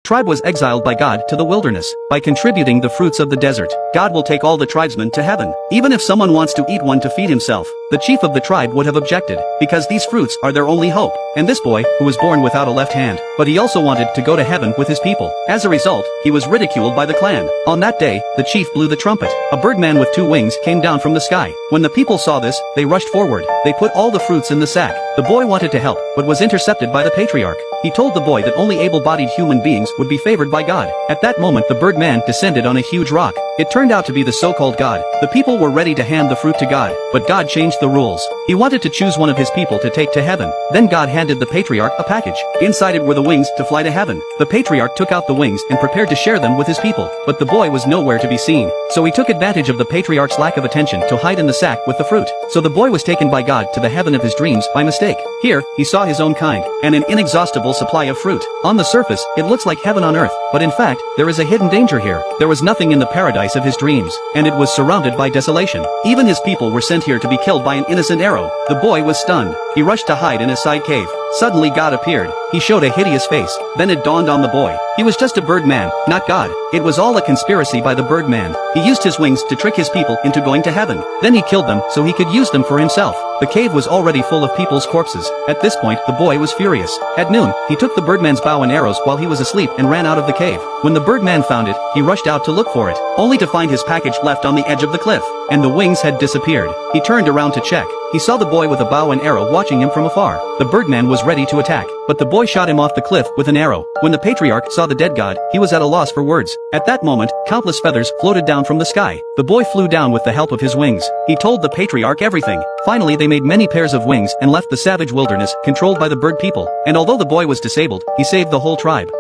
Tribe was exiled by God to the wilderness. By contributing the fruits of the desert, God will take all the tribesmen to heaven. Even if someone wants to eat one to feed himself, the chief of the tribe would have objected, because these fruits are their only hope. And this boy, who was born without a left hand, but he also wanted to go to heaven with his people. As a result, he was ridiculed by the clan. On that day, the chief blew the trumpet. A birdman with 2 wings came down from the sky. When the people saw this, they rushed forward. They put all the fruits in the sack. The boy wanted to help, but was intercepted by the patriarch. He told the boy that only able-bodied human beings would be favored by God. At that moment, the birdman descended on a huge rock. It turned out to be the so-called God. The people were ready to hand the fruit to God, but God changed the rules. He wanted to choose one of his people to take to heaven. Then God handed the patriarch a package. Inside it were the wings to fly to heaven. The patriarch took out the wings and prepared to share them with his people, but the boy was nowhere to be seen. So he took advantage of the patriarch's lack of attention to hide in the sack with the fruit. So the boy was taken by God to the heaven of his dreams by mistake. Here, he saw his own kind, and an inexhaustible supply of fruit. On the surface, it looks like heaven on earth, but in fact, there is a hidden danger here. There was nothing in the paradise of his dreams, and it was surrounded by desolation. Even his people were sent here to be killed by an innocent arrow. The boy was stunned. He rushed to hide in a side cave. Suddenly God appeared. He showed a hideous face. Then it dawned on the boy. He was just a birdman, not God. It was all a conspiracy by the birdman. He used his wings to trick his people into going to heaven. Then he killed them so he could use them for himself. The cave was already full of people's corpses. At this point, the boy was furious. At noon, he took the birdman's bow and arrows while he was asleep and ran out of the cave. When the birdman found it, he rushed out to look for it, only to find his package left on the edge of the cliff, and the wings had disappeared. He turned around to check. He saw the boy with a bow and arrow watching him from afar. The birdman was ready to attack, but the boy shot him off the cliff with an arrow. When the patriarch saw the dead god, he was at a loss for words. At that moment, countless feathers floated down from the sky. The boy flew down with the help of his wings. He told the patriarch everything. Finally, they made many pairs of wings and left the savage wilderness controlled by the bird people. And although the boy was disabled, he saved the whole tribe.